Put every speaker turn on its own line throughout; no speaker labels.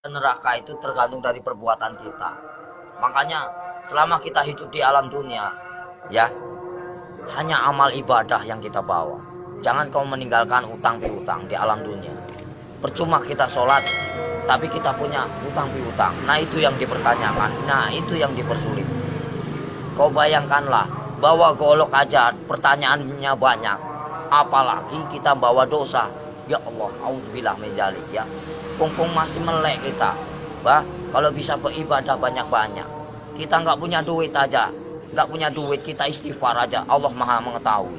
Neraka itu tergantung dari perbuatan kita. Makanya selama kita hidup di alam dunia, ya, hanya amal ibadah yang kita bawa. Jangan kau meninggalkan utang piutang di alam dunia. Percuma kita sholat, tapi kita punya utang piutang. Nah itu yang dipertanyakan, nah itu yang dipersulit. Kau bayangkanlah, bawa golok aja pertanyaannya banyak. Apalagi kita bawa dosa. Ya Allah, auzubillah min dzalik ya. Pung masih melek kita. Bah, kalau bisa beribadah banyak-banyak. Kita nggak punya duit aja, nggak punya duit kita istighfar aja. Allah Maha mengetahui.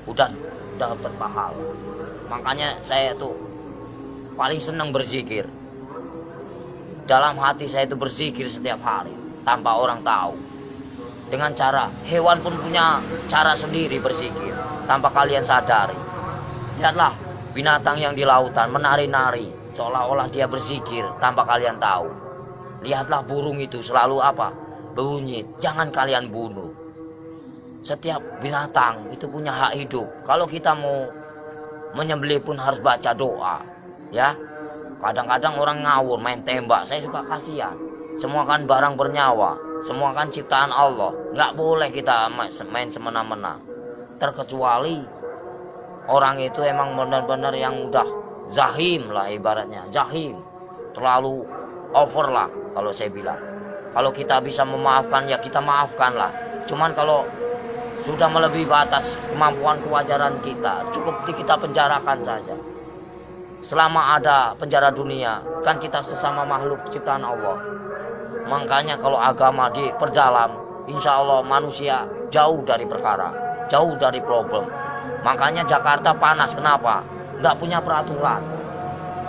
Udah dapat pahala. Makanya saya tuh paling senang berzikir. Dalam hati saya itu berzikir setiap hari tanpa orang tahu. Dengan cara hewan pun punya cara sendiri berzikir tanpa kalian sadari. Lihatlah binatang yang di lautan menari-nari seolah-olah dia berzikir tanpa kalian tahu. Lihatlah burung itu selalu apa? Bunyi. Jangan kalian bunuh. Setiap binatang itu punya hak hidup. Kalau kita mau menyembelih pun harus baca doa, ya. Kadang-kadang orang ngawur main tembak. Saya suka kasihan. Semua kan barang bernyawa, semua kan ciptaan Allah. Nggak boleh kita main semena-mena. Terkecuali orang itu emang benar-benar yang udah zahim lah ibaratnya, zahim, terlalu over lah kalau saya bilang. Kalau kita bisa memaafkan ya kita maafkan lah. Cuman kalau sudah melebihi batas kemampuan kewajaran kita, cukup kita penjarakan saja. Selama ada penjara dunia, kan kita sesama makhluk ciptaan Allah. Makanya kalau agama diperdalam, insya Allah manusia jauh dari perkara, jauh dari problem. Makanya Jakarta panas, kenapa? Nggak punya peraturan,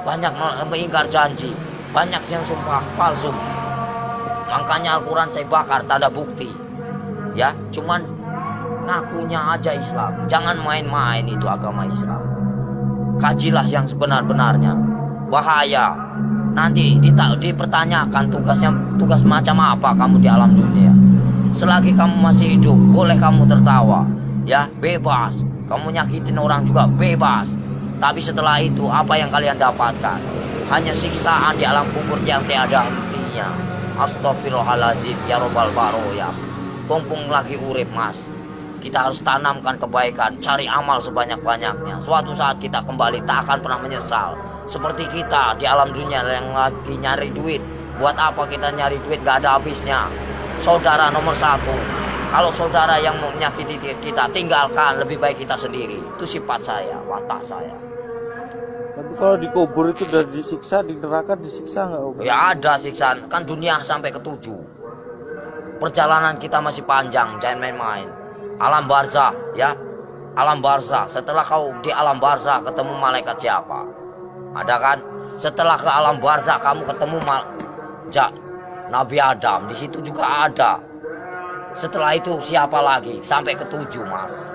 banyak mengingkar janji, banyak yang sumpah palsu. Makanya Al-Quran saya bakar, tak ada bukti, ya. Cuman ngakunya aja Islam. Jangan main-main itu agama Islam. Kajilah yang sebenar-benarnya. Bahaya. Nanti dipertanyakan tugas macam apa kamu di alam dunia. Selagi kamu masih hidup, boleh kamu tertawa, ya, bebas. Kamu nyakitin orang juga bebas. Tapi setelah itu apa yang kalian dapatkan? Hanya siksaan di alam kubur yang tiada hentinya. Astagfirullahaladzim ya robbal baroya. Pompong lagi urip mas. Kita harus tanamkan kebaikan, cari amal sebanyak-banyaknya. Suatu saat kita kembali tak akan pernah menyesal. Seperti kita di alam dunia yang lagi nyari duit. Buat apa kita nyari duit gak ada habisnya. Saudara nomor satu. Kalau saudara yang menyakiti kita, tinggalkan. Lebih baik kita sendiri. Itu sifat saya, watak saya.
Tapi kalau dikubur itu udah disiksa, di neraka disiksa nggak?
Ya ada siksaan. Kan dunia sampai ke-7. Perjalanan kita masih panjang, jangan main-main. Alam barzah, ya. Alam barzah. Setelah kau di alam barzah ketemu malaikat siapa? Ada kan? Setelah ke alam barzah kamu ketemu Nabi Adam. Di situ juga ada. Setelah itu siapa lagi? Sampai ke-7 mas.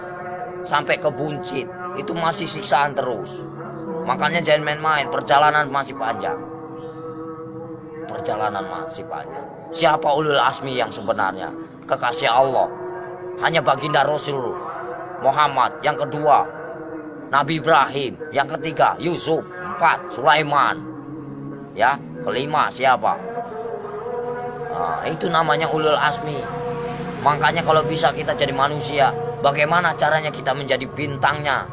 Sampai ke buncit. Itu masih siksaan terus. Makanya jangan main-main. Perjalanan masih panjang. Perjalanan masih panjang. Siapa ulul asmi yang sebenarnya? Kekasih Allah. Hanya baginda Rasul Muhammad. Yang kedua Nabi Ibrahim. Yang ketiga Yusuf. 4 Sulaiman. Ya, kelima siapa? Nah, itu namanya ulul asmi. Makanya kalau bisa kita jadi manusia, bagaimana caranya kita menjadi bintangnya?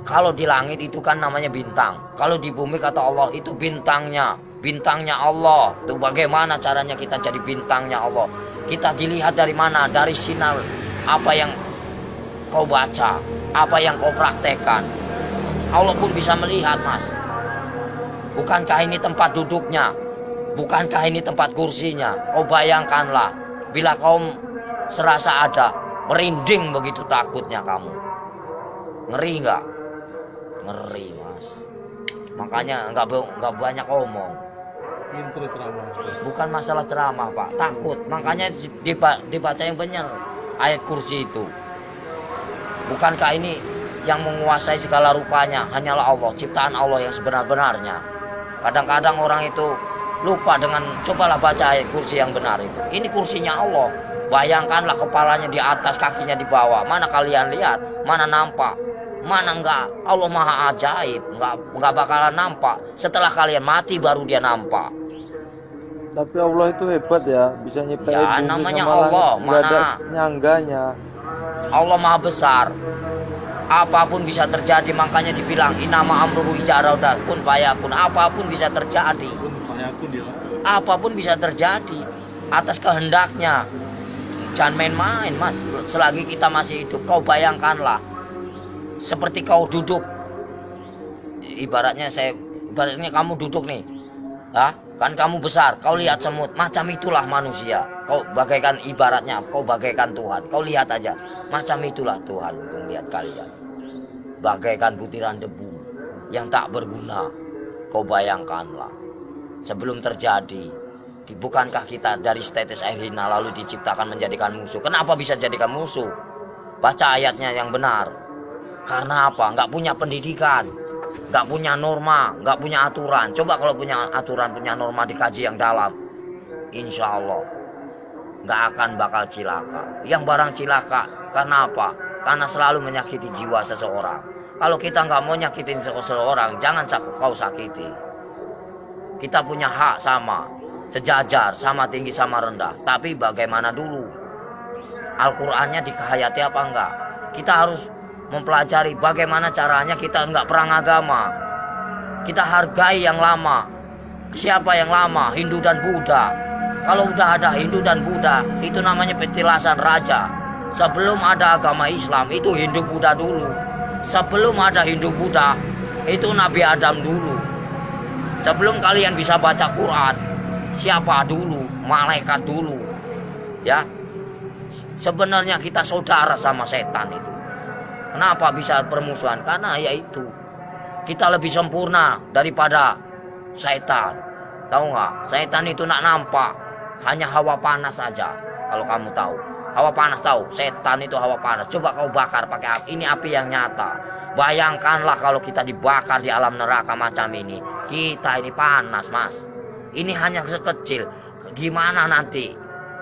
Kalau di langit itu kan namanya bintang. Kalau di bumi kata Allah itu bintangnya. Bintangnya Allah. Itu bagaimana caranya kita jadi bintangnya Allah? Kita dilihat dari mana? Dari sinar apa yang kau baca, apa yang kau praktekkan. Allah pun bisa melihat mas. Bukankah ini tempat duduknya? Bukankah ini tempat kursinya? Kau bayangkanlah, bila kau serasa ada, merinding begitu takutnya kamu. Ngeri nggak? Ngeri mas. Makanya nggak banyak omong.
Intro ceramah.
Bukan masalah ceramah pak, takut. Makanya dibaca yang benar ayat kursi itu. Bukankah ini yang menguasai segala rupanya hanyalah Allah, ciptaan Allah yang sebenar-benarnya. Kadang-kadang orang itu lupa dengan cobalah baca ayat kursi yang benar itu. Ini kursinya Allah. Bayangkanlah kepalanya di atas, kakinya di bawah. Mana kalian lihat? Mana nampak? Mana enggak? Allah maha ajaib, enggak bakalan nampak. Setelah kalian mati baru dia nampak.
Tapi Allah itu hebat ya, bisa nyiptain
Ya,
bumi
namanya
sama
Allah,
langit, nggak ada
mana?
nyangganya.
Allah maha besar. Apapun bisa terjadi, makanya dibilang inama amruhu iza arada kun fayakun. Apapun bisa terjadi. Apapun bisa terjadi atas kehendaknya. Jangan main-main, Mas. Selagi kita masih hidup, kau bayangkanlah seperti kau duduk. Ibaratnya kamu duduk nih. Kan kamu besar, kau lihat semut, macam itulah manusia. Kau bagaikan ibaratnya, kau bagaikan Tuhan. Kau lihat aja, macam itulah Tuhan melihat kalian. Bagaikan butiran debu yang tak berguna. Kau bayangkanlah, sebelum terjadi, bukankah kita dari setetes air hina lalu diciptakan menjadikan musuh? Kenapa bisa jadikan musuh? Baca ayatnya yang benar. Karena apa? Nggak punya pendidikan, nggak punya norma, nggak punya aturan. Coba kalau punya aturan, punya norma, dikaji yang dalam, insya Allah nggak akan bakal cilaka. Yang barang cilaka, karena apa? Karena selalu menyakiti jiwa seseorang. Kalau kita nggak mau nyakitin seseorang, jangan kau sakiti. Kita punya hak sama, sejajar, sama tinggi, sama rendah. Tapi bagaimana dulu? Al-Qur'annya dikehayati apa enggak? Kita harus mempelajari bagaimana caranya kita enggak perang agama. Kita hargai yang lama. Siapa yang lama? Hindu dan Buddha. Kalau udah ada Hindu dan Buddha, itu namanya petilasan raja. Sebelum ada agama Islam, itu Hindu Buddha dulu. Sebelum ada Hindu Buddha, itu Nabi Adam dulu. Sebelum kalian bisa baca Quran, siapa dulu? Malaikat dulu. Ya. Sebenarnya kita saudara sama setan itu. Kenapa bisa permusuhan? Karena yaitu kita lebih sempurna daripada setan. Tahu nggak? Setan itu nak nampak, hanya hawa panas saja. Kalau kamu tahu, hawa panas tahu. Setan itu hawa panas. Coba kau bakar pakai api. Ini api yang nyata. Bayangkanlah kalau kita dibakar di alam neraka macam ini. Kita ini panas, Mas. Ini hanya sekecil. Gimana nanti?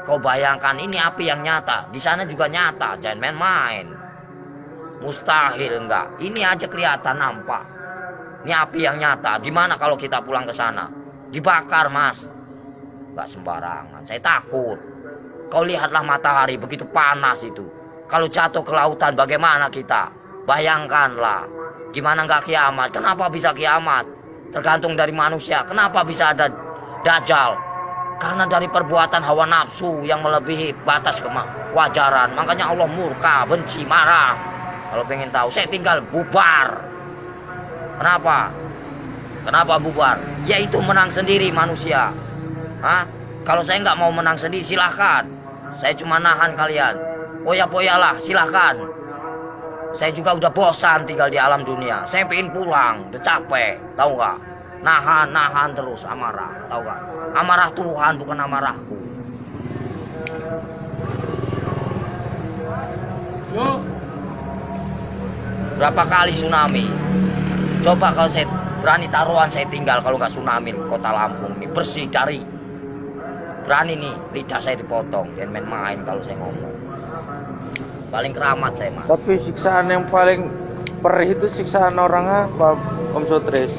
Kau bayangkan ini api yang nyata. Di sana juga nyata. Jangan main-main. Mustahil enggak. Ini aja kelihatan nampak. Ini api yang nyata. Gimana kalau kita pulang ke sana? Dibakar, Mas. Enggak sembarangan. Saya takut. Kau lihatlah matahari begitu panas itu. Kalau jatuh ke lautan bagaimana kita? Bayangkanlah. Gimana enggak kiamat? Kenapa bisa kiamat? Tergantung dari manusia. Kenapa bisa ada Dajjal? Karena dari perbuatan hawa nafsu yang melebihi batas kewajaran. Makanya Allah murka, benci, marah. Kalau pengen tahu, saya tinggal bubar. Kenapa? Kenapa bubar? Yaitu menang sendiri manusia. Kalau saya nggak mau menang sendiri, silahkan. Saya cuma nahan kalian. Poya-poyalah, silahkan. Saya juga udah bosan tinggal di alam dunia. Saya pengen pulang, udah capek. Tahu nggak? Nahan terus amarah. Tahu nggak? Amarah Tuhan bukan amarahku. Berapa kali tsunami? Coba kalau saya berani taruhan saya tinggal kalau nggak tsunami kota Lampung ini bersih dari. Berani nih lidah saya dipotong. Jangan main-main kalau saya ngomong. Paling keramat saya, Mas.
Tapi siksaan yang paling perih itu siksaan orang apa, Om Sotris?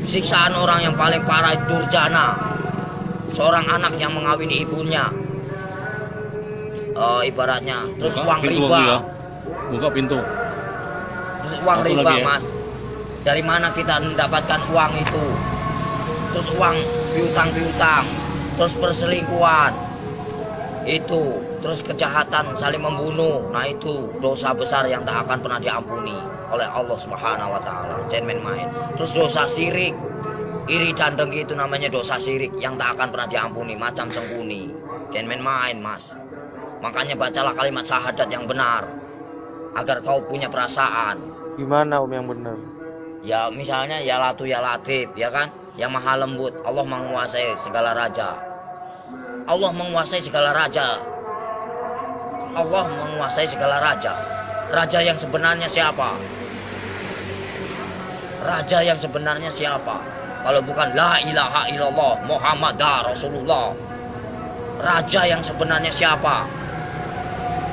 Siksaan orang yang paling parah itu durjana. Seorang anak yang mengawini ibunya. Ibaratnya. Terus uang riba.
Ya. Buka pintu.
Terus uang
Satu
riba,
lagi ya.
Mas. Dari mana kita mendapatkan uang itu? Terus uang piutang. Terus perselingkuhan. Itu. Terus kejahatan saling membunuh. Nah itu dosa besar yang tak akan pernah diampuni oleh Allah Subhanahu wa taala. Jangan main-main. Terus dosa syirik. Iri dan dengki itu namanya dosa syirik yang tak akan pernah diampuni, macam sembunyi. Jangan main-main, Mas. Makanya bacalah kalimat syahadat yang benar agar kau punya perasaan.
Gimana Om yang benar?
Ya misalnya ya Latu ya Latif, ya kan? Yang maha lembut. Allah menguasai segala raja. Allah menguasai segala raja. Allah menguasai segala raja. Raja yang sebenarnya siapa? Raja yang sebenarnya siapa? Kalau bukan la ilaha illallah Muhammadar Rasulullah. Raja yang sebenarnya siapa?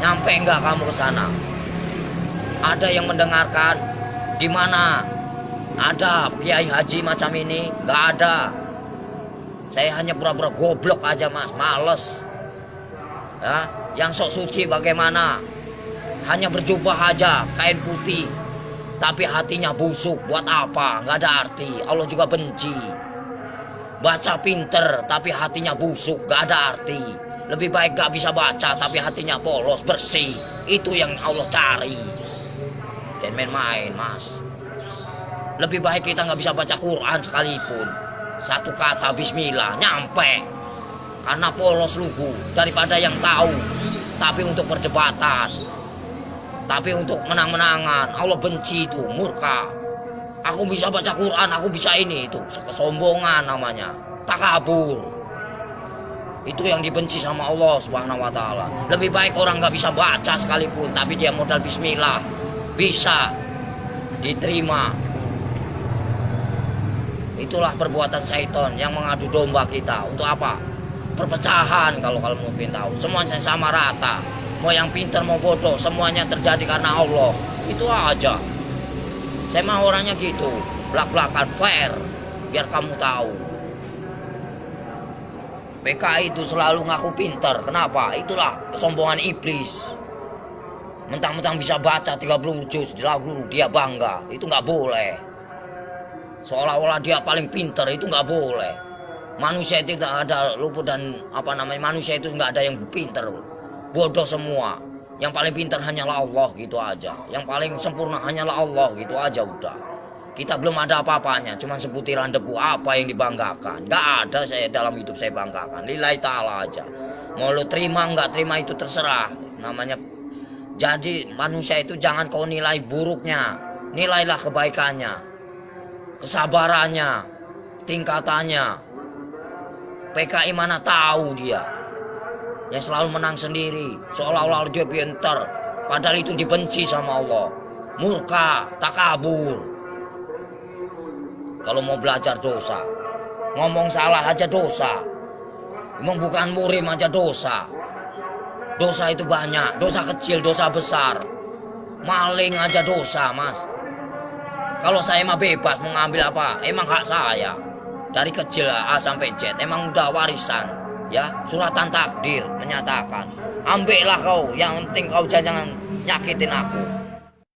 Nyampe enggak kamu ke sana? Ada yang mendengarkan? Di mana ada kiai haji macam ini? Nggak ada. Saya hanya pura-pura goblok aja mas, males. Ya, yang sok suci bagaimana? Hanya berjubah aja, kain putih, tapi hatinya busuk. Buat apa? Nggak ada arti. Allah juga benci. Baca pinter, tapi hatinya busuk, nggak ada arti. Lebih baik gak bisa baca, tapi hatinya polos, bersih. Itu yang Allah cari. Dan main-main mas. Lebih baik kita nggak bisa baca Quran sekalipun. Satu kata Bismillah nyampe. Karena polos lugu daripada yang tahu. Tapi untuk perdebatan. Tapi untuk menang-menangan. Allah benci itu, murka. Aku bisa baca Quran, aku bisa ini. Itu kesombongan namanya. Takabur. Itu yang dibenci sama Allah Subhanahu wa ta'ala. Lebih baik orang nggak bisa baca sekalipun, tapi dia modal Bismillah. Bisa diterima. Itulah perbuatan syaitan yang mengadu domba kita. Untuk apa? Perpecahan kalau mau tahu. Semuanya sama rata. Mau yang pintar mau bodoh, semuanya terjadi karena Allah. Itu aja. Saya mah orangnya gitu. Belak-belakan fair. Biar kamu tahu. PKI itu selalu ngaku pintar. Kenapa? Itulah kesombongan iblis. Mentang-mentang bisa baca 30 juz lalu dia bangga. Itu nggak boleh. Seolah-olah dia paling pintar, itu nggak boleh. Manusia itu tidak ada luput dan manusia itu nggak ada yang pintar. Bodoh semua. Yang paling pintar hanyalah Allah, gitu aja. Yang paling sempurna hanyalah Allah, gitu aja udah. Kita belum ada apa-apanya, cuma sebutiran debu. Apa yang dibanggakan? Gak ada saya dalam hidup saya banggakan. Lillahi ta'ala aja. Mau lo terima nggak terima itu terserah. Namanya. Jadi manusia itu jangan kau nilai buruknya. Nilailah kebaikannya. Kesabarannya. Tingkatannya. PKI mana tahu dia. Yang selalu menang sendiri. Seolah-olah dia pintar. Padahal itu dibenci sama Allah. Murka, takabur. Kalau mau belajar dosa. Ngomong salah aja dosa. Emang bukan murim aja dosa. Dosa itu banyak. Dosa kecil, dosa besar. Maling aja dosa mas. Kalau saya mah bebas mau ngambil apa. Emang hak saya. Dari kecil A sampai Z. Emang udah warisan. Ya, suratan takdir menyatakan. Ambillah kau. Yang penting kau jangan nyakitin aku.